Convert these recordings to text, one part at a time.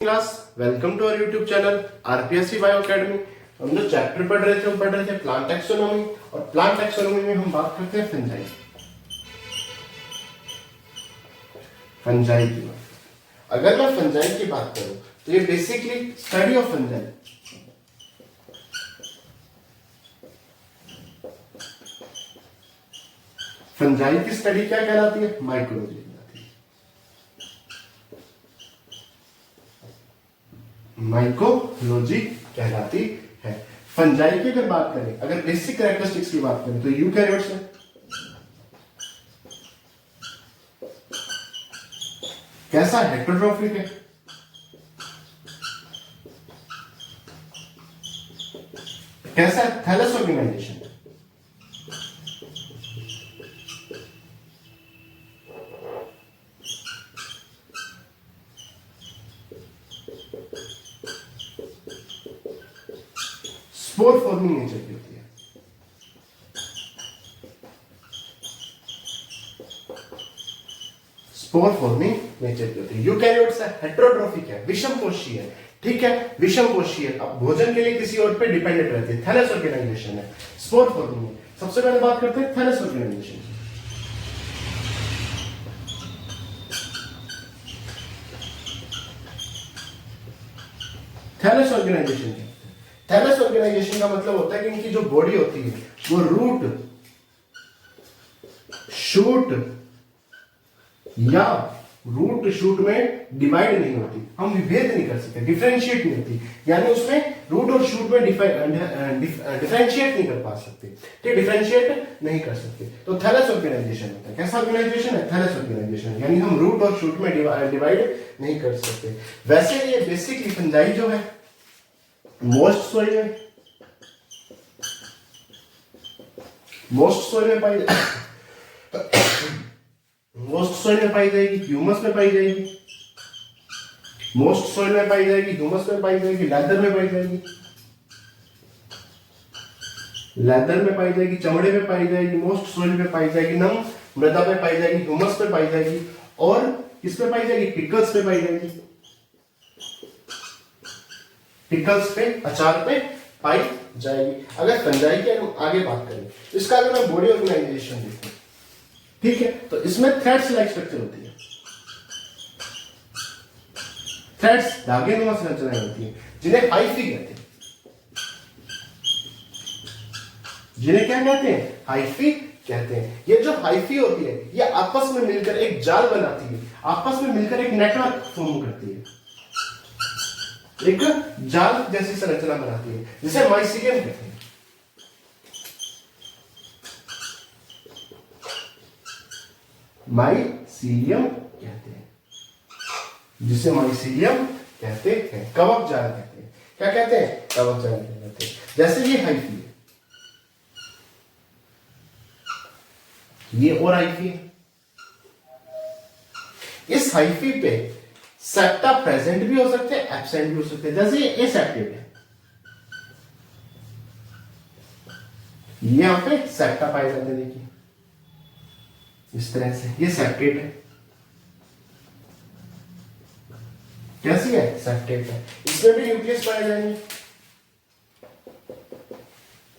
Class welcome to our YouTube channel RPSC bio academy. हम जो chapter पढ़ रहे थे वो पढ़ रहे थे प्लांट टैक्सोनॉमी, और प्लांट टैक्सोनॉमी में हम बात करते हैं फंजाई की बात। अगर मैं फंजाई की बात करूं तो ये basically study of fungi. Fungi की स्टडी क्या कहलाती है? माइकोलॉजी। माइकोलॉजी कहलाती है। फंजाई की अगर बात करें, अगर बेसिक कैरेक्टरिस्टिक्स की बात करें तो यूकैरियोट्स है। कैसा है? हेटेरोट्रॉफिक है। कैसा है? Thallus organisation. Spore forming nature की होती है। स्पोर फॉर्मिंग नेचर की होती है। यूकैरियोट्स है, हेटेरोट्रॉफिक है, विषमकोशीय है। ठीक है, विषमकोशीय है, अब भोजन के लिए किसी और पे डिपेंडेंट रहती है। थैलस ऑर्गेनाइजेशन है, स्पोर फॉर्मिंग है। सबसे पहले बात करते हैं थैलस ऑर्गेनाइजेशन की। थैलस ऑर्गेनाइजेशन की, थैलस ऑर्गेनाइजेशन का मतलब होता है कि इनकी जो बॉडी होती है वो रूट, शूट या रूट शूट में डिवाइड नहीं होती। हम विभेद नहीं कर सकते, डिफरेंशिएट नहीं होती, यानी उसमें रूट और शूट में डिफरेंशिएट नहीं कर पा सकते। ठीक, डिफरेंशिएट नहीं कर सकते तो थैलस ऑर्गेनाइजेशन होता है। कैसा ऑर्गेनाइजेशन है? थैलस ऑर्गेनाइजेशन, यानी हम रूट और शूट में डिवाइड नहीं कर सकते। वैसे ये बेसिकली फंजाई जो है मोस्ट सोइल में पाई मोस्ट सोइल में पाई जाएगी, ह्यूमस में पाई जाएगी, मोस्ट सोइल में पाई जाएगी, ह्यूमस में पाई जाएगी, लेदर में पाई जाएगी, लेदर में पाई जाएगी, चमड़े में पाई जाएगी, मोस्ट सोइल में पाई जाएगी, नम मृदा में पाई जाएगी, ह्यूमस में पाई जाएगी, और किसमें पाई जाएगी? पिकल्स पे पाई जाएगी। पिकल्स पे, अचार पे पाई जाएगी। अगर फंजाई की आगे बात करें तो इसका अगर मैं बॉडी ऑर्गेनाइजेशन देखूं, ठीक है, तो इसमें थ्रेड्स लाइक स्ट्रक्चर होती है। थ्रेड्स, धागे नुमा संरचनाएं होती है, जिन्हें हाइफी कहते हैं। जिन्हें क्या कहते हैं? हाइफी कहते हैं। ये जो हाइफी होती है ये आपस में मिलकर एक जाल बनाती है, आपस में मिलकर एक नेटवर्क फॉर्म करती है, एक जाल जैसी संरचना बनाती है, जिसे माइसीलियम कहते हैं। माइसीलियम कहते हैं, जिसे माइसीलियम कहते हैं। कवक जाल कहते हैं। क्या कहते हैं? कवक जाल कहते हैं। जैसे ये हाइफी है, ये और हाइफी है। इस हाइफी पे सेप्टा प्रेजेंट भी हो सकते हैं, एब्सेंट भी हो सकते हैं। जैसे ये एसेप्टेड है, ये यहां पे सेप्टा पाए जाते हैं, देखिए इस तरह से। ये सेप्टेट है, कैसी है? सेप्टेट है। इसमें भी न्यूक्लियस पाए जाएंगे,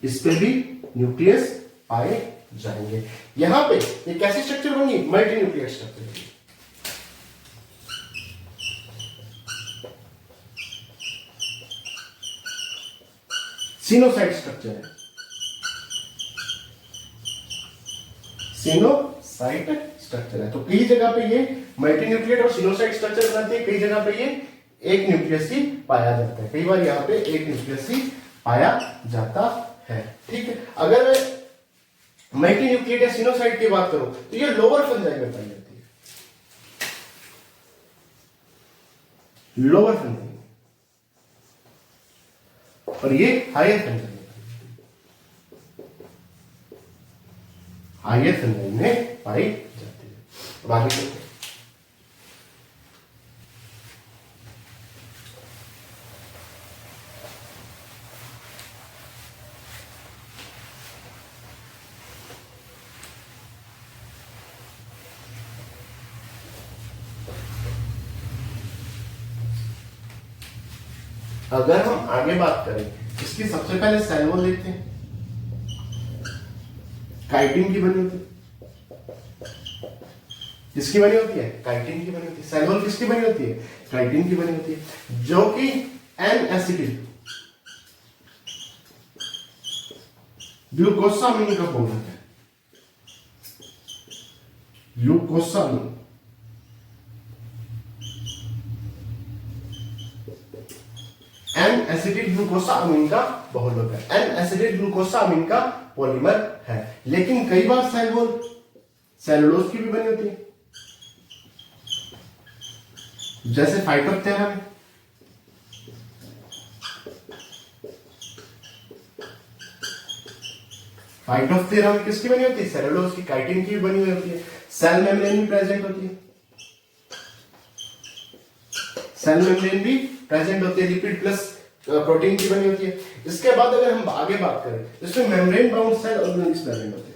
इस पे भी न्यूक्लियस पाए जाएंगे। यहां पे ये कैसी स्ट्रक्चर होंगी? Multi nuclear structure. Coenocyte structure है, सिनोसाइट स्ट्रक्चर है। तो कई जगह पे ये मल्टी न्यूक्लियर और सिनोसाइट स्ट्रक्चर बनाती है, कई जगह पे ये एक न्यूक्लियस ही पाया जाता है। कई बार यहाँ पे एक न्यूक्लियस ही पाया जाता है। ठीक है, अगर मैं मल्टी न्यूक्लियर या सिनोसाइट की बात करूं तो ये लोअर फंजाई में पाई जाती है, लोअर फंजाई, और ये हायर फंजाई में, हायर फंजाई में पाई जाती है। अब आगे चलते हैं। अगर हम आगे बात करें, इसकी सबसे पहले सेल वॉल देखते हैं, काइटिन की बनी होती है। किसकी बनी होती है? काइटिन की बनी होती है। सेल वॉल किसकी बनी होती है? काइटिन की बनी होती है, जो कि एन एसिटिल ग्लूकोसामिन का पूरक है। ग्लूकोसामिन एन एसिटिल ग्लूकोसामिन का बहुलक है, एन एसिटिल ग्लूकोसामिन का पॉलीमर है। लेकिन कई बार सेल वॉल सेलुलोज की भी बनी होती है, जैसे फाइटोप्टेरा में। फाइटोप्टेरा में किसकी बनी होती है? सेलुलोज की, काइटिन की भी बनी हुई होती है। सेल मेम्ब्रेन भी प्रेजेंट होती है, सेल मेम्ब्रेन भी प्रेजेंट होती है, लिपिड प्लस प्रोटीन की बनी होती है। इसके बाद अगर हम आगे बात करें, इसमें membrane bound cell organelles present होते हैं।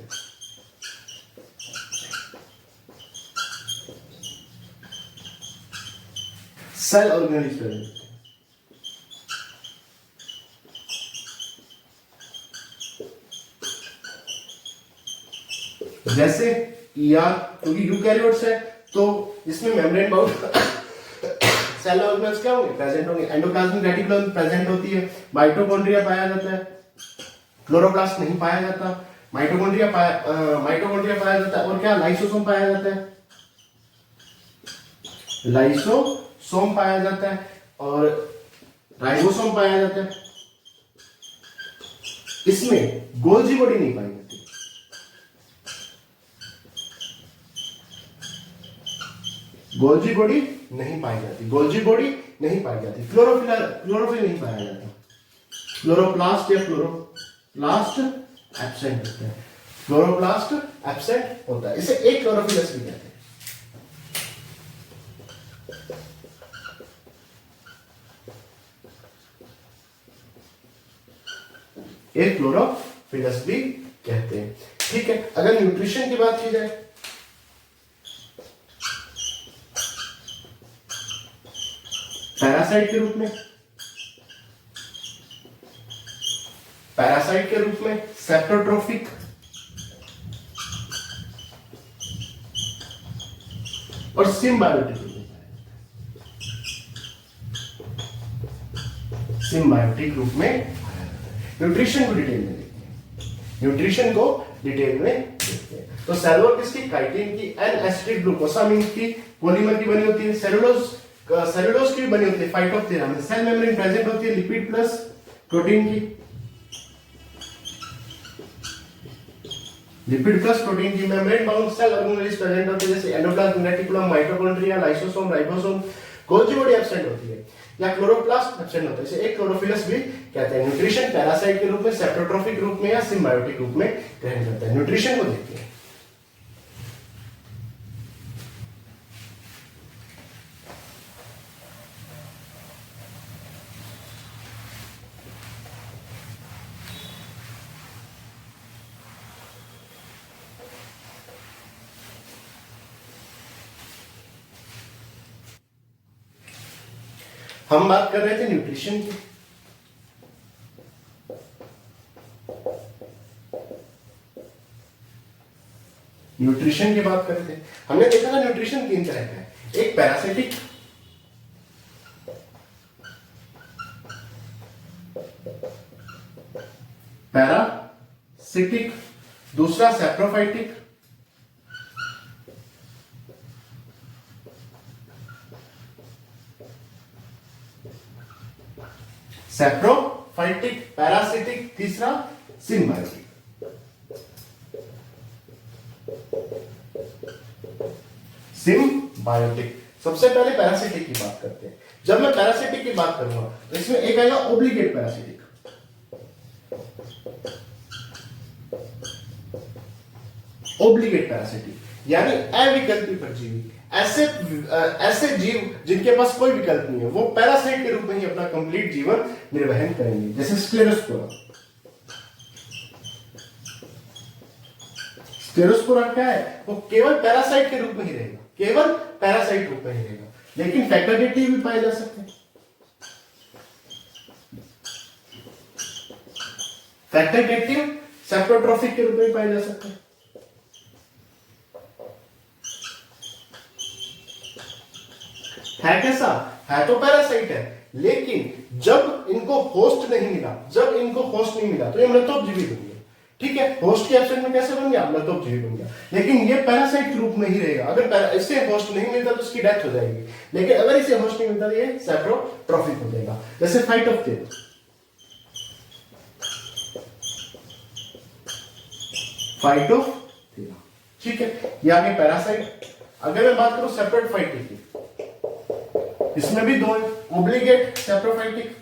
सेल ऑर्गेनेल्स प्रेजेंट होते हैं। जैसे ईआर, क्योंकि यूकैरियोट्स है तो इसमें मेम्ब्रेन बाउंड सेल ऑर्गेनेल्स क्या होंगे? प्रेजेंट होंगे। एंडोप्लाज्मिक रेटिकुलम प्रेजेंट होती है, माइटोकॉन्ड्रिया पाया जाता है, क्लोरोप्लास्ट नहीं पाया जाता, माइटोकॉन्ड्रिया पाया जाता है, और क्या लाइसोसोम पाया जाता है, लाइसोसोम पाया जाता है, और राइबोसोम पाया जाता है। इसमें गोल्जी बॉडी नहीं पाई जाती, गोल्जी बॉडी नहीं पाई जाती, गोल्जी बॉडी नहीं पाई जाती। क्लोरोफिल नहीं पाया जाता, क्लोरोप्लास्ट या क्लोरोप्लास्ट एब्सेंट होता है, क्लोरोप्लास्ट एब्सेंट होता है। इसे एक क्लोरोफिलस भी कहते हैं। एक क्लोरोफिलस भी कहते हैं। ठीक है, अगर न्यूट्रिशन की बात की जाए, पैरासाइट के रूप में सेप्टोट्रोफिक, और सिम्बायोटिक रूप में न्यूट्रिशन को डिटेल में देखते हैं, न्यूट्रिशन को डिटेल में देखते हैं। तो सेल वॉल किसकी? काइटिन की, एन एसिटिल ग्लूकोसामिन की पॉलीमर की बनी होती है, सेलुलोज की भी बनी होती है, फाइटोप्टेरा में। सेल मेम्ब्रेन प्रेजेंट होती है, लिपिड प्लस प्रोटीन की, लिपिड प्लस प्रोटीन की। Membrane bound cell organelles present होते हैं, जैसे endoplasm, reticulum, mitochondria, lysosome, ribosome. Golgi body absent होती है, या क्लोरोप्लास्ट एब्सेंट होता है, इसे एक क्लोरोफिलस भी कहते हैं। न्यूट्रिशन पैरासाइट के रूप में, सेप्टोट्रोफिक रूप में, या सिम्बायोटिक रूप में ग्रहण करता है। न्यूट्रिशन को देखते हैं। हम बात कर रहे थे न्यूट्रिशन की। न्यूट्रिशन की बात कर रहे थे, हमने देखा था न्यूट्रिशन 3 तरह का है। एक पैरासिटिक, दूसरा सेप्रोफाइटिक, पैरासिटिक, तीसरा सिम्बायोटिक। सिम्बायोटिक। सबसे पहले पैरासिटिक की बात करते हैं। जब मैं पैरासिटिक की बात करूंगा तो इसमें एक आएगा ओब्लिगेट पैरासिटिक। ओब्लिगेट पैरासिटिक यानी अविकल्पी परजीवी, ऐसे जीव जिनके पास कोई विकल्प नहीं है, वो पैरासाइट के रूप में ही अपना कंप्लीट जीवन निर्वहन करेंगे, जैसे स्क्लेरोस्पोरा। स्क्लेरोस्पोरा क्या है? वो केवल पैरासाइट के रूप में ही रहेगा, केवल पैरासाइट रूप में ही रहेगा, लेकिन फैकल्टेटिव भी पाए जा सकते हैं। फैकल्टेटिव सेप्रोट्रॉफिक के रूप में पाए जा सकते हैं। है कैसा? है तो पैरासाइट है, लेकिन जब इनको होस्ट नहीं मिला, तो ये मृतोपजीवी बन गया। ठीक है, होस्ट के एब्सेंट में कैसे बन गया? मृतोपजीवी बन गया। लेकिन ये पैरासाइट के रूप में ही रहेगा। अगर इसे होस्ट नहीं मिलता तो उसकी डेथ हो जाएगी, लेकिन अगर इसे होस्ट नहीं मिलता तो ये सेप्रोट्रॉफिक हो जाएगा। जैसे फाइटोप्थेरा, ठीक है, ये आगे पैरासाइट। अगर मैं बात करूं सेप्रोफाइटिक की, इसमें भी दो है, obligate saprophytic,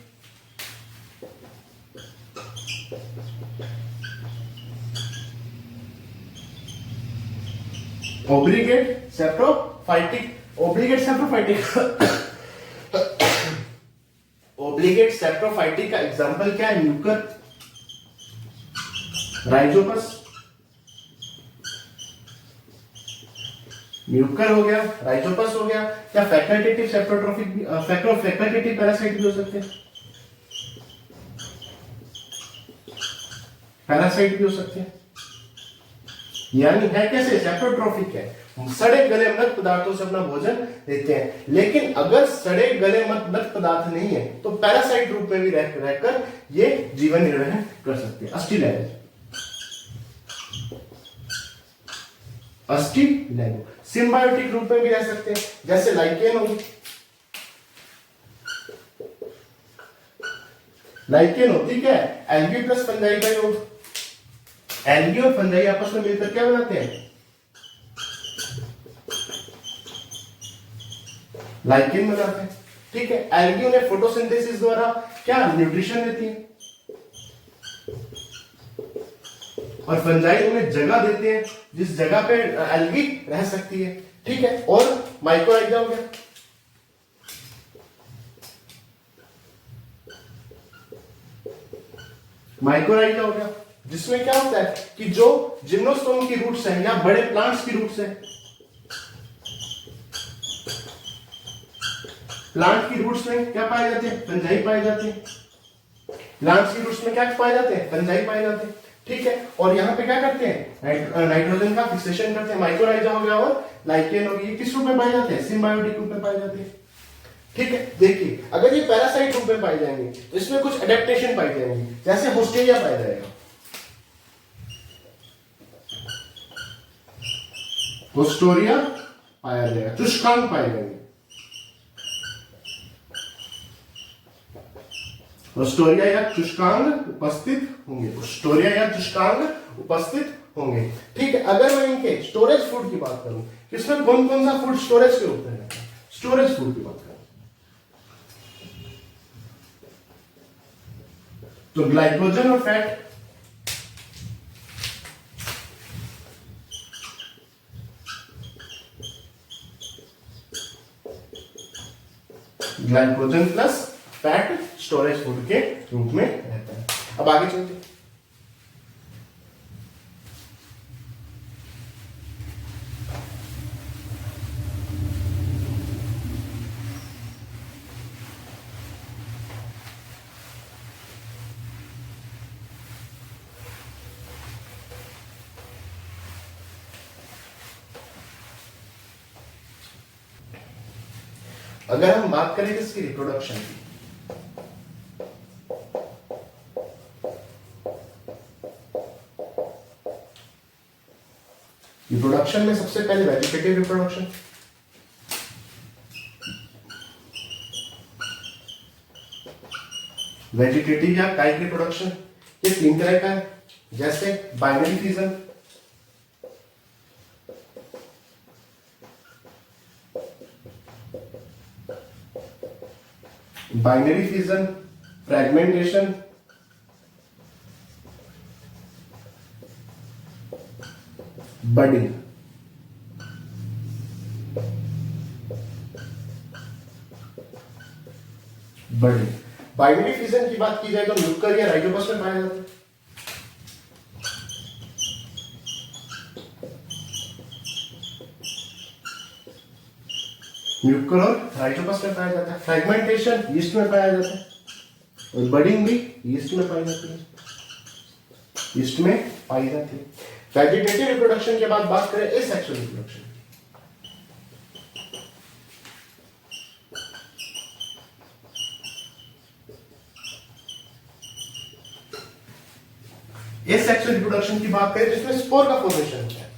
obligate saprophytic, obligate saprophytic का एग्जांपल क्या है? म्यूकर, राइजोपस, म्यूकर हो गया, राइजोपस हो गया। क्या फैकल्टेटिव सेप्रोट्रॉफिक भी, फैकल्टेटिव पैरासाइट भी हो सकते हैं, पैरासाइट भी हो सकते हैं। यानी है कैसे? सेप्रोट्रॉफिक है, सड़े गले मृत पदार्थों से अपना भोजन लेते हैं। लेकिन अगर सड़े गले मृत पदार्थ नहीं है तो पैरासाइट रूप में भी रहकर ये जीवन निर्वहन कर सकते हैं। अस्टिलैंगो सिम्बायोटिक रूप में भी रह सकते हैं, जैसे लाइकेन होगी, लाइकेन होती क्या है? एल्गी प्लस फंजाई का योग। एल्गी और फंजाई आपस में मिलकर क्या बनाते हैं? लाइकेन बनाते हैं। ठीक है, एल्गी उन्हें फोटोसिंथेसिस द्वारा क्या न्यूट्रिशन देती है, और फंजाई उन्हें जगह देते हैं जिस जगह पे एल्गी रह सकती है। ठीक है, और माइक्रोराइजा हो गया, माइक्रोराइजा हो गया, जिसमें क्या होता है कि जो जिम्नोस्पर्म की रूट्स हैं या बड़े प्लांट्स की रूट्स हैं, प्लांट की रूट्स में क्या पाए जाते हैं? फंजाई पाए जाते हैं। प्लांट्स की रूट्स में क्या पाए जाते हैं? फंजाई पाए जाते हैं। ठीक है, और यहाँ पे क्या करते हैं? नाइट्रोजन का फिक्सेशन करते हैं। माइक्रोराइजा हो गया और लाइकेन हो गई, ये किस रूप में पाए जाते हैं? सिम्बायोटिक रूप में पाए जाते हैं। ठीक है, देखिए अगर ये पैरासाइट रूप में पाए जाएंगे तो इसमें कुछ एडेप्टेशन पाई जाएंगी, जैसे होस्टेरिया पाया जाएगा, होस्टोरिया पाया जाएगा, चुष्कांग पाए जाएंगे, होस्टोरिया या चुष्कांग उपस्थित होंगे, होस्टोरिया या चुष्कांग उपस्थित होंगे। ठीक है, अगर मैं इनके स्टोरेज फूड की बात करूं, इसमें कौन कौन सा फूड स्टोरेज के रूप में है? स्टोरेज फूड की बात करूं तो ग्लाइकोजन और fat, glycogen plus fat storage food के रूप में रहता है। अब आगे चलते हैं। अगर हम बात करें इसकी रिप्रोडक्शन की, रिप्रोडक्शन में सबसे पहले वेजिटेटिव रिप्रोडक्शन, वेजिटेटिव या काइक रिप्रोडक्शन, ये 3 तरह का है, जैसे binary fission, binary fission, fragmentation, budding. Budding binary fission की बात की जाए तो म्यूकर या राइजोपस में पाया जाता है। म्यूकर और राइजोपस में पाया जाता है। फ्रैगमेंटेशन यीस्ट में पाया जाता है, और बडिंग भी यीस्ट में पाई जाती है। ईस्ट में पाई जाती है। वेजिटेटिव रिप्रोडक्शन के बाद बात करें एसेक्सुअल रिप्रोडक्शन। एसेक्सुअल रिप्रोडक्शन की बात करें जिसमें स्पोर का फॉर्मेशन होता है।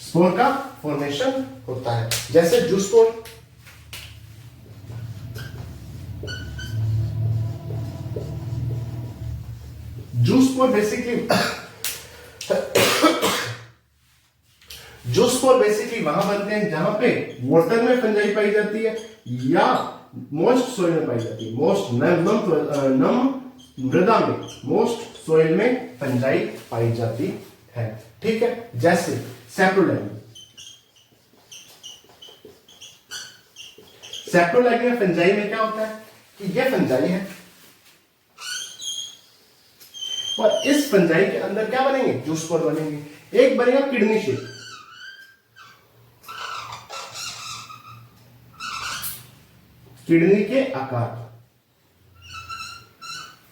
स्पोर का फॉर्मेशन होता है, जैसे zoospore. Zoospore basically zoospore basically वहां बनते हैं जहां पे वाटर में फंजाई पाई जाती है या मोस्ट सोइल में पाई जाती है। मोस्ट नम मृदा में, मोस्ट सोइल में फंजाई पाई जाती है। ठीक है, जैसे सैप्रोलैंगिन। सैप्रोलैंगिन फंजाई में क्या होता है कि यह फंजाई है और इस फंजाई के अंदर क्या बनेंगे, जूस्पोर बनेंगे। एक बनेगा किडनी शेप, किडनी के आकार का,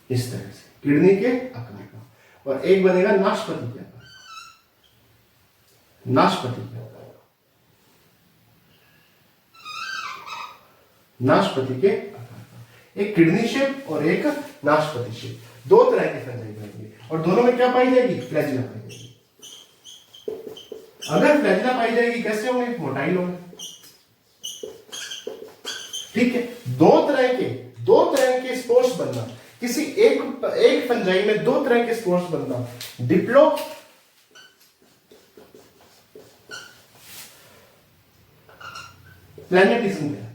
इस तरह से किडनी के आकार का, और एक बनेगा नाशपाती के आकार, नाशपाती के आकार, नाशपाती के आकार का। एक किडनी शेप और एक नाशपाती शेप, दो तरह के फंजाई बनेंगे और दोनों में क्या पाई जाएगी, फ्लैजिला पाई जाएगी। अगर फ्लैजिला पाई जाएगी कैसे होंगे, मोटाइल होंगे। ठीक है, दो तरह के स्पोर्स बनना, किसी एक फंजाई में दो तरह के स्पोर्स बनना, डिप्लो प्लैनेटिज्म कहलाता है।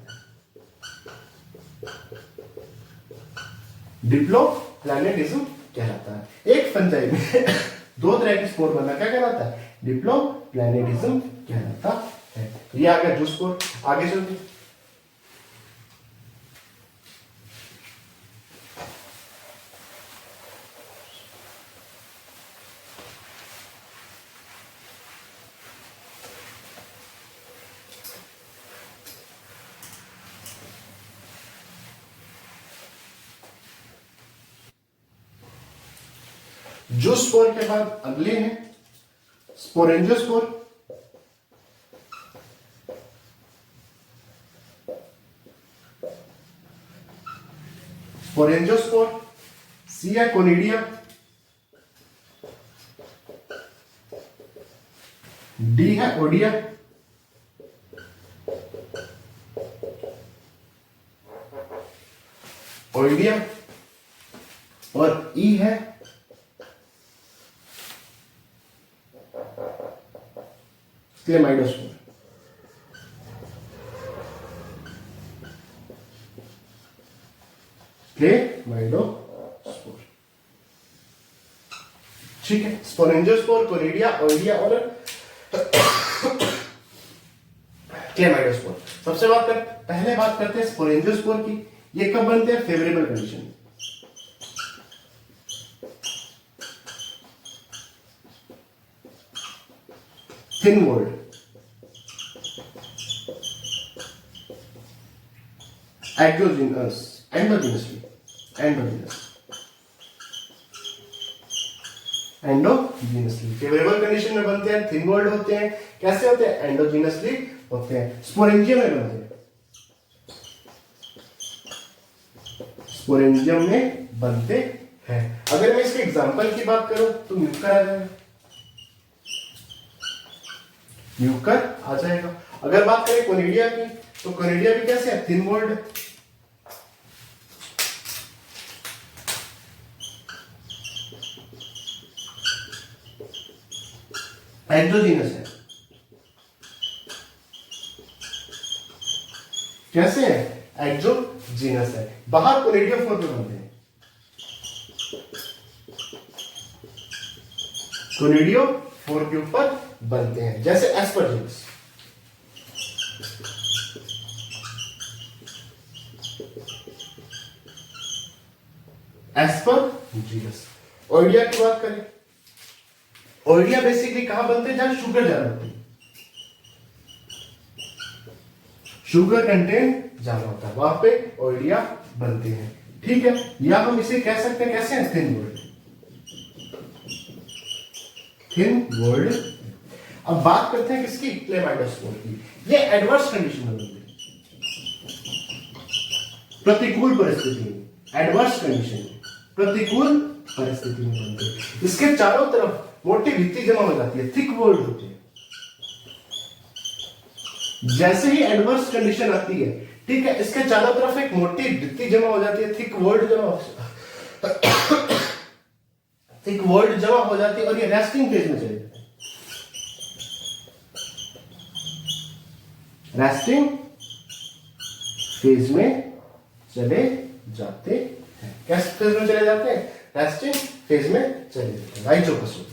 डिप्लो प्लैनेटिज्म कहलाता है। एक फंजाई में दो तरह के स्पोर बनना क्या कहलाता है, डिप्लो प्लैनेटिज्म कहलाता है। ये आ गया जूस्पोर। आगे चलते, जूस्पोर के बाद अगले हैं स्पोरेंजियोस्पोर। स्पोरेंजियोस्पोर, सी है कोनिडिया, डी है ओडिया, ओइडिया, और ई है क्लेमाइडोस्पोर। क्लेमाइडोस्पोर, ठीक है। स्पोरेंजियोस्पोर, कोनिडिया, ओइडिया और क्लेमाइडोस्पोर। पहले बात करते हैं स्पोरेंजियोस्पोर की। ये कब बनते हैं, फेवरेबल कंडीशन में। Thin walled, exogenous, endogenously, endogenously favourable condition में बनते हैं, थिन वॉल्ड होते हैं। कैसे होते हैं, एंडोजीनसली होते हैं। स्पोरेंजियम में बनते हैं, स्पोरेंजियम में बनते हैं। अगर मैं इसके एग्जांपल की बात करूं तो म्यूकर आ जाएगा, म्यूकर आ जाएगा। अगर बात करें कोनिडिया की तो कोनिडिया भी कैसे है, थिन वॉल्ड। एक्सोजीनस है, कैसे है, एक्सोजीनस है। बाहर कोनिडिया फोर पे बनते हैं, कोनिडियो फोर के ऊपर बनते हैं, जैसे एस्परजिलस। एस्परजिलस। ओइडिया की बात करें, ओइडिया बेसिकली कहां बनते हैं, जहां शुगर ज्यादा होती है। शुगर कंटेंट ज्यादा होता है, वहां पे ओइडिया बनते हैं। ठीक है, या हम इसे कह सकते हैं कैसे, थिन वॉल्ड, थिन वॉल्ड। अब बात करते हैं किसकी, क्लेमाइडोस्पोर की। ये एडवर्स कंडीशन में बनते हैं, प्रतिकूल परिस्थिति में, एडवर्स कंडीशन में, प्रतिकूल परिस्थिति में बनते हैं। इसके चारों तरफ मोटी भित्ति जमा हो जाती है, थिक वॉल्ड होती है। जैसे ही एडवर्स कंडीशन आती है, ठीक है, इसके चारों तरफ एक मोटी भित्ति जमा हो जाती है, थिक वॉल्ड जमा थिक वॉल्ड जमा हो जाती है और ये रेस्टिंग फेज में चले जाते हैं, रेस्टिंग फेज में चले जाते हैं। किस फेज में चले जाते हैं, रेस्टिंग फेज में चले जाते हैं, राइजोपसोल,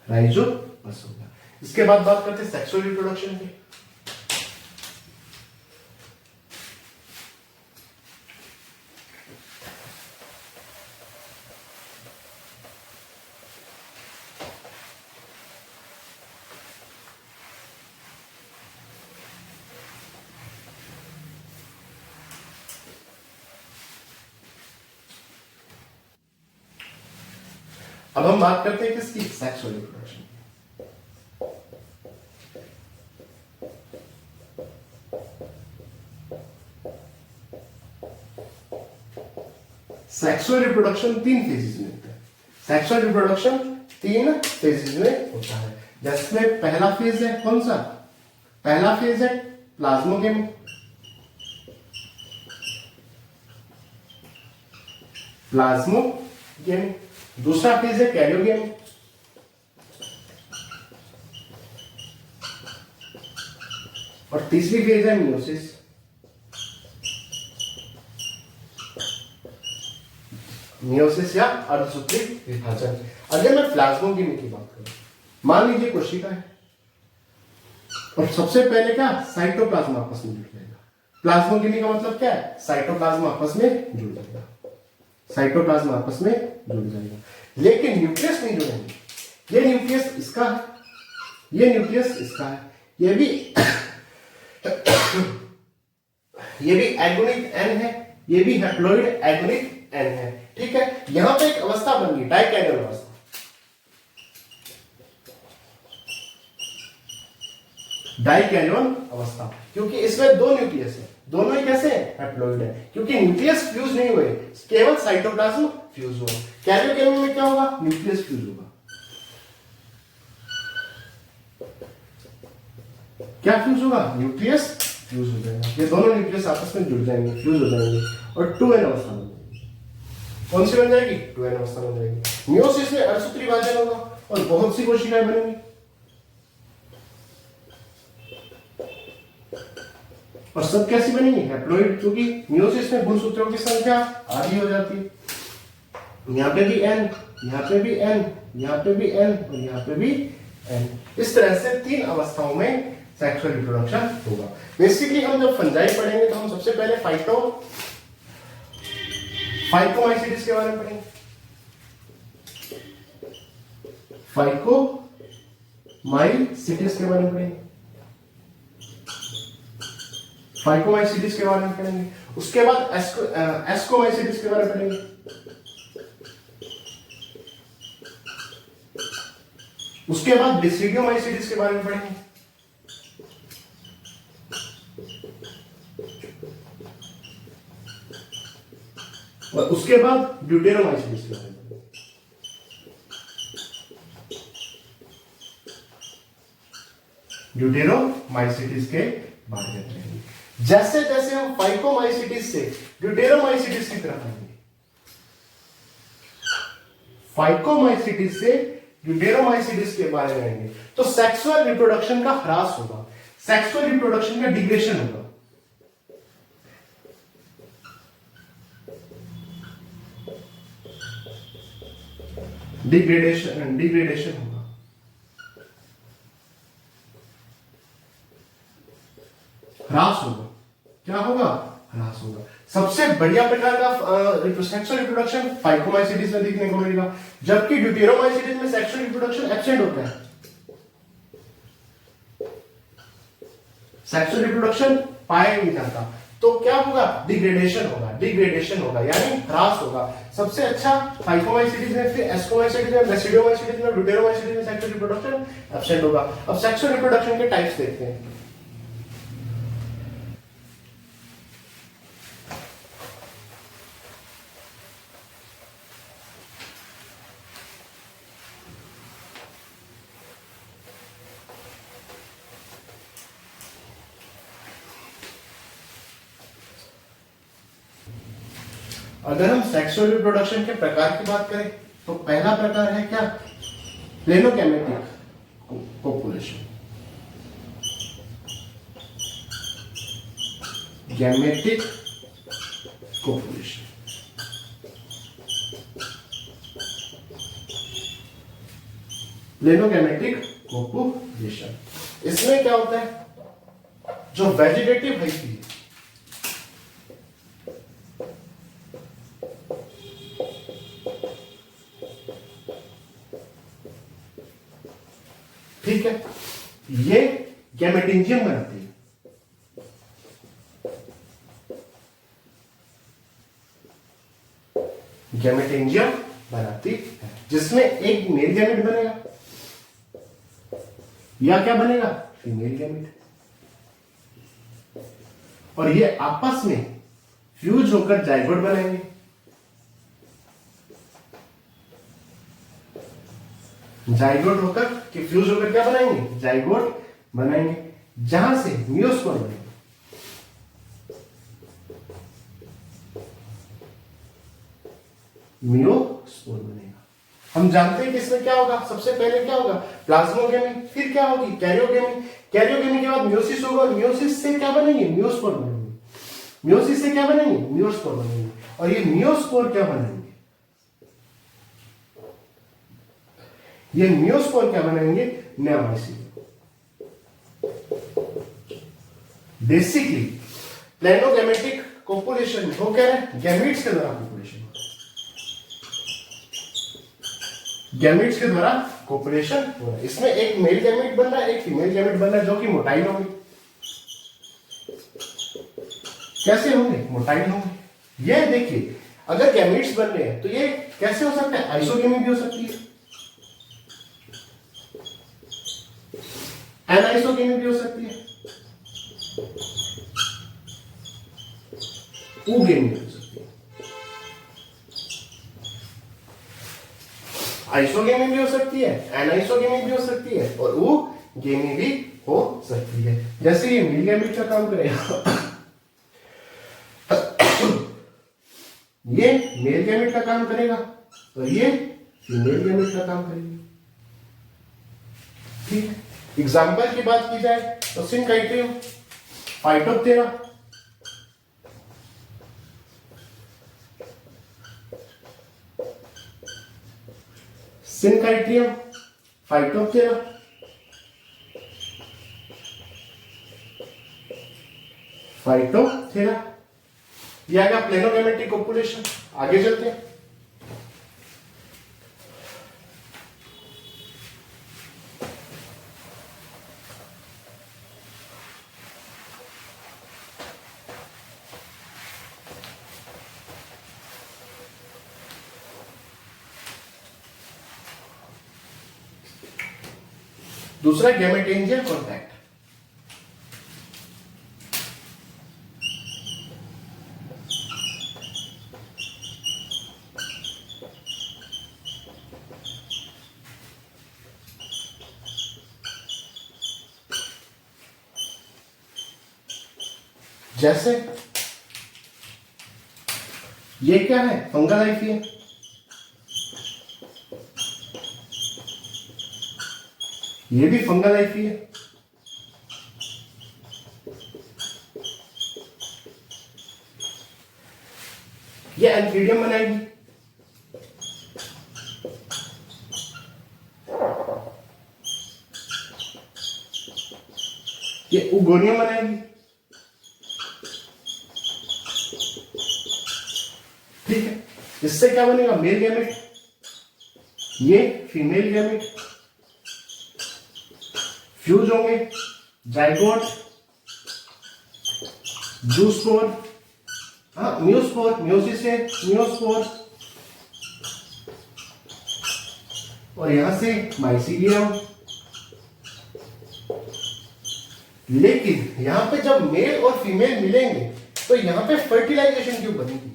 राइजोपसोल। इसके बाद बात करते हैं सेक्सुअल रिप्रोडक्शन की। अब हम बात करते हैं किसकी, sexual reproduction. Sexual reproduction 3 phases में होता है, सेक्सुअल रिप्रोडक्शन 3 फेजेस में होता है। जिसमें पहला फेज है कौन सा, पहला फेज है प्लाज्मोगेमी, प्लाज्मोगेमी। दूसरा फेज है कैरियोगेमी, और तीसरी फेज है मियोसिस। मियोसिस या अर्धसूत्री विभाजन। अगर मैं प्लाज्मोगेमी की बात करूं, मान लीजिए कोशिका है और सबसे पहले क्या, साइटोप्लाज्म आपस में जुड़ जाएगा। प्लाज्मोगेमी का मतलब क्या है, साइटोप्लाज्म आपस में जुड़ जाएगा, साइटोप्लाज्म आपस में जुड़ जाएगा, लेकिन न्यूक्लियस नहीं जुड़ेंगे। ये न्यूक्लियस इसका है, ये न्यूक्लियस इसका है, ये भी ये भी एगोनिक एन है, ये भी हैप्लॉइड एगोनिक एन है। ठीक है, यहां पे एक अवस्था बन गई, डाइकैरियोन अवस्था। डाइकैरियोन अवस्था, क्योंकि इसमें 2 न्यूक्लियस है, दोनों ही कैसे हैप्लॉइड है, क्योंकि न्यूक्लियस फ्यूज नहीं हुए, केवल साइटोप्लाज्म फ्यूज हुआ। कैरियोगेमी में क्या होगा, न्यूक्लियस फ्यूज होगा। क्या फ्यूज होगा, न्यूक्लियस फ्यूज हो जाएगा। ये दोनों न्यूक्लियस आपस में जुड़ जाएंगे, फ्यूज हो जाएंगे और 2n अवस्था बन जाएगी। कौन सी बन जाएगी, 2n अवस्था बन जाएगी। मियोसिस में अर्धसूत्री विभाजन होगा और बहुत सी कोशिकाएं बनेंगी, और सब कैसी बनेंगी, हैप्लॉइड, क्योंकि मियोसिस में गुणसूत्रों की संख्या आधी हो जाती है। यहां पे भी n, यहां पे भी n, यहां पे भी n और यहां पे भी n। इस तरह से 3 अवस्थाओं में सेक्सुअल रिप्रोडक्शन होगा। बेसिकली हम जब फंजाई पढ़ेंगे तो हम सबसे पहले फाइकोमाइसीट्स के बारे में पढ़ेंगे, फाइकोमाइसीट्स के बारे में पढ़ेंगे, फाइकोमाइसीट्स के बारे में पढ़ेंगे। उसके बाद एस्कोमाइसीट्स के बारे में पढ़ेंगे, उसके बाद बेसिडियोमाइसीट्स के बारे में पढ़ेंगे, और उसके बाद ड्यूटेरोमाइसीट्स के बारे में पढ़ेंगे। ड्यूटेरोमाइसीट्स के बारे में पढ़ेंगे। जैसे जैसे हम फाइकोमाइसीट्स से ड्यूटेरोमाइसीट्स की तरफ आएंगे, फाइकोमाइसीट्स से ड्यूटेरोमाइसीट्स के बारे में आएंगे, तो सेक्सुअल रिप्रोडक्शन का ह्रास होगा, सेक्सुअल रिप्रोडक्शन का डिग्रेडेशन होगा। डिग्रेडेशन होगा। ह्रास होगा। क्या होगा, ह्रास होगा। सबसे बढ़िया प्रकार का सेक्सुअल रिप्रोडक्शन फाइकोमाइसीट्स में देखने को मिलेगा, जबकि ड्यूटेरोमाइसीट्स में सेक्सुअल रिप्रोडक्शन एब्सेंट होता है। सेक्सुअल रिप्रोडक्शन पाया नहीं जाता, तो क्या होगा? डिग्रेडेशन होगा, डिग्रेडेशन होगा यानी ह्रास होगा। सबसे अच्छा फाइकोमाइसीटीज में, फिर एस्कोमाइसीटीज में, बेसिडोमाइसीटीज में, ड्यूटेरोमाइसीटीज में सेक्सुअल रिप्रोडक्शन एब्सेंट होगा। अब सेक्सुअल रिप्रोडक्शन के टाइप्स देखते हैं। अगर हम सेक्सुअल रिप्रोडक्शन के प्रकार की बात करें तो पहला प्रकार है क्या? प्लेनोगैमेटिक कोपुलेशन, गैमेटिक कोपुलेशन। प्लेनोगैमेटिक कोपुलेशन, इसमें क्या होता है? जो वेजिटेटिव हाइफी है, ठीक है, ये गैमेटेंजियम बनाती है। गैमेटेंजियम बनाती है, जिसमें एक मेल गैमेट बनेगा या क्या बनेगा? फीमेल गैमेट, और ये आपस में फ्यूज होकर जाइगोट बनाएंगे। जाइगोट होकर कि फ्यूज होकर क्या बनाएंगे? जाइगोट बनाएंगे, जहां से मियोस्पोर बनेगा। मियोस्पोर बनेगा। हम जानते हैं कि इसमें क्या होगा? सबसे पहले क्या होगा? प्लाज्मोगेमी, फिर क्या होगी? कैरियोगेमी। कैरियोगेमी के बाद मियोसिस होगा, मियोसिस से क्या बनेंगे? मियोस्पोर बनेंगे। मियोसिस से क्या बनेंगे? मियोस्पोर बनेंगे। और ये मियोस्पोर क्या बनेंगे? ये मियोस्पोर क्या बनाएंगे? नया माइसीलियम। बेसिकली प्लेनोगैमेटिक कोपुलेशन हो क्या है? गैमीट्स के द्वारा कोपुलेशन, गैमीट्स के द्वारा कोपुलेशन हो रहा है। इसमें एक मेल गैमेट बन रहा है, एक फीमेल गैमेट बन रहा है, जो कि मोटाइल होंगे। कैसे होंगे? मोटाइल होंगे। ये देखिए, अगर गैमीट्स बन रहे हैं तो ये कैसे हो सकता है? आइसोगेमी भी हो सकती है, एनाइसोगेमी भी हो सकती है, ऊगेमी भी हो सकती है। आइसोगेमी भी हो सकती है, एनाइसोगेमी भी हो सकती है, और ऊगेमी भी हो सकती है। जैसे ये मेल गैमेट का काम करेगा, ये मेल गैमेट का काम करेगा, और ये फीमेल गैमेट का काम करेगी। ठीक है, एग्जाम्पल की बात की जाए तो सिनकाइट्रियम, फाइटोप्टेरा, सिनकाइट्रियम, फाइटोप्टेरा, फाइटोप्टेरा, ये आ गया प्लेनोगैमेटिक कोपुलेशन। आगे चलते हैं। दूसरा गैमेटेंजियल कॉन्टैक्ट। जैसे ये क्या है? फंगल हाइफी है, ये भी फंगल हाइफी है, ये एंथीडियम बनाएगी, ये उगोनियम बनाएगी। ठीक है, इससे क्या बनेगा? मेल गैमेट, ये फीमेल गैमेट, फ्यूज होंगे, जाइगोट, जूस्पोर, हाँ म्यूस्पोर, म्यूसिस से म्यूस्पोर, और यहां से माइसीलियम। लेकिन यहां पे जब मेल और फीमेल मिलेंगे तो यहां पे फर्टिलाइजेशन क्यों बनेगी?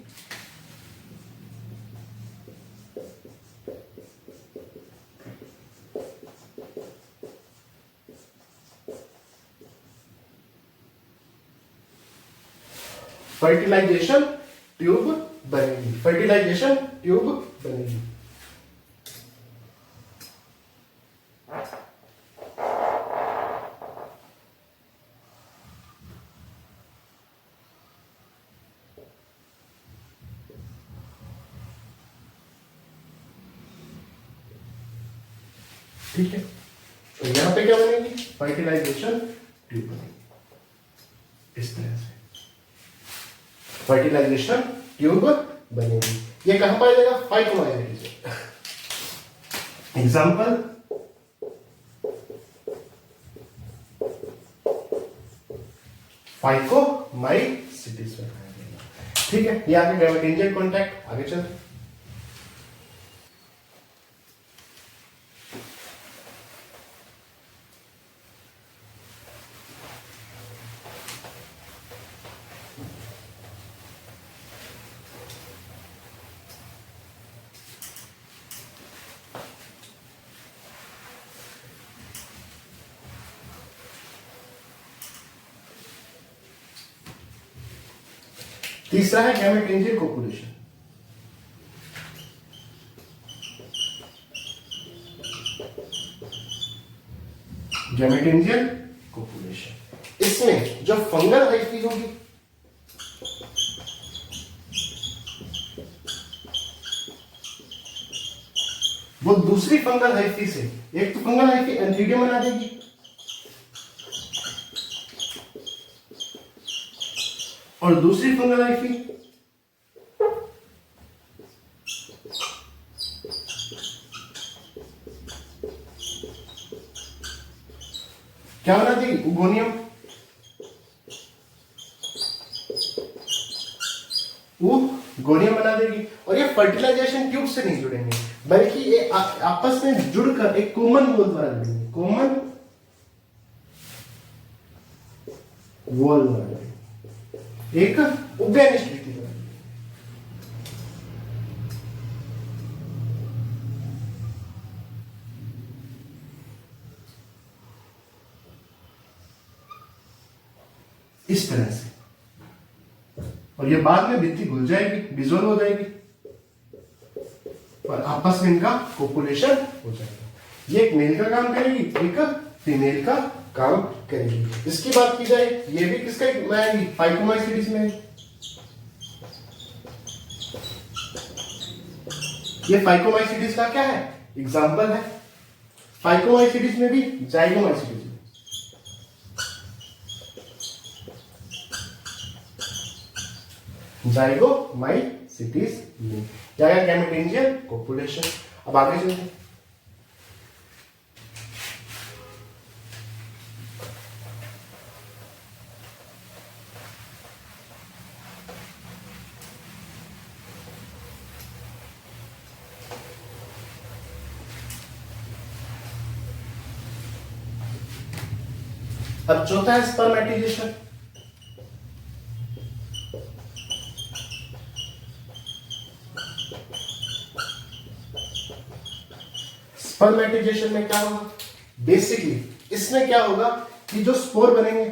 फर्टिलाइजेशन ट्यूब बनेगी, फर्टिलाइजेशन ट्यूब बनेगी। ठीक है, तो यहां पे क्या बनेगी? फर्टिलाइजेशन ट्यूब बनेगी इस तरह से, फर्टिलाइजेशन ट्यूब बनेगी। ये कहां पाया जाएगा? फाइकोमाइसीट्स। एग्जांपल, फाइकोमाइसीट्स में पाया जाएगा। ठीक है, ये आगे गैमेटेंजियल कॉन्टैक्ट, आगे चल। तीसरा है गैमेटेंजियल कोपुलेशन। गैमेटेंजियल कोपुलेशन, इसमें जो फंगल हाइफी होगी वो दूसरी फंगल हाइफी से, एक तो फंगल हाइफी एंथीडियम बना देगी और दूसरी फंगल हाइफी क्या बना देगी? उगोनियम। उगोनियम बना देगी। और ये फर्टिलाइजेशन ट्यूब से नहीं जुड़ेंगे बल्कि ये आपस में जुड़कर एक कॉमन वॉल द्वारा जुड़ेंगे, कॉमन वॉल द्वारा, एक उभयनिष्ठ रीति द्वारा। इस तरह से, और ये बाद में भित्ति घुल जाएगी, डिसॉल्व हो जाएगी और आपस में इनका कोपुलेशन हो जाएगा। ये एक मेल का काम करेगी, एक फीमेल का काम करेगी। इसकी बात की जाए, ये भी किसका में आएगी? फाइकोमाइसीट्स में। ये फाइकोमाइसीट्स का क्या है? एग्जांपल है। फाइकोमाइसीट्स में भी जाइगोमाइसीट्स में। जाइगोमाइसीट्स में क्या है? गैमेटेंजियल कोपुलेशन। अब आगे चलते हैं। अब चौथा है स्पर्मेटाइजेशन। स्पर्मेटाइजेशन में क्या होगा? बेसिकली इसमें क्या होगा कि जो स्पोर बनेंगे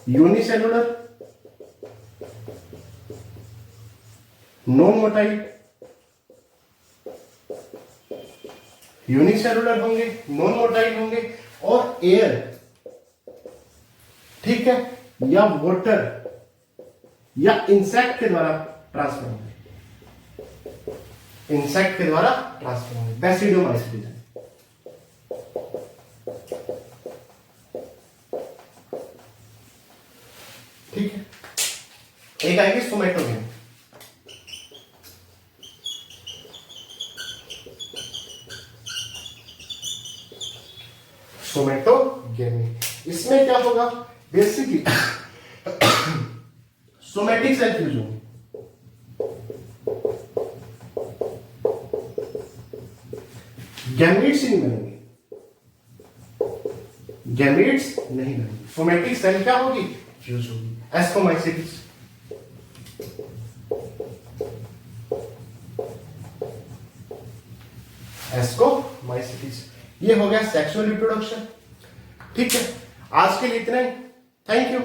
यूनिसेलुलर, नॉन मोटाइल, यूनिसेलुलर होंगे, नॉन मोटाइल होंगे और एयर, ठीक है, या वाटर या इंसेक्ट के द्वारा ट्रांसफर होंगे, इंसेक्ट के द्वारा ट्रांसफर होंगे। बैसिडोमाइसीट्स। ठीक है, एक आएगी सोमेटोगेन। सोमेटोगेमी, इसमें क्या होगा? बेसिकली सोमैटिक सेल फ्यूज होंगे। गैमेट्स ही नहीं बनेंगे, गैमेट्स नहीं बनेंगे। सोमैटिक सेल क्या होगी? फ्यूज होगी। Ascomycetes, ascomycetes. ये हो गया सेक्सुअल रिप्रोडक्शन। ठीक है, आज के लिए इतना ही। Thank you.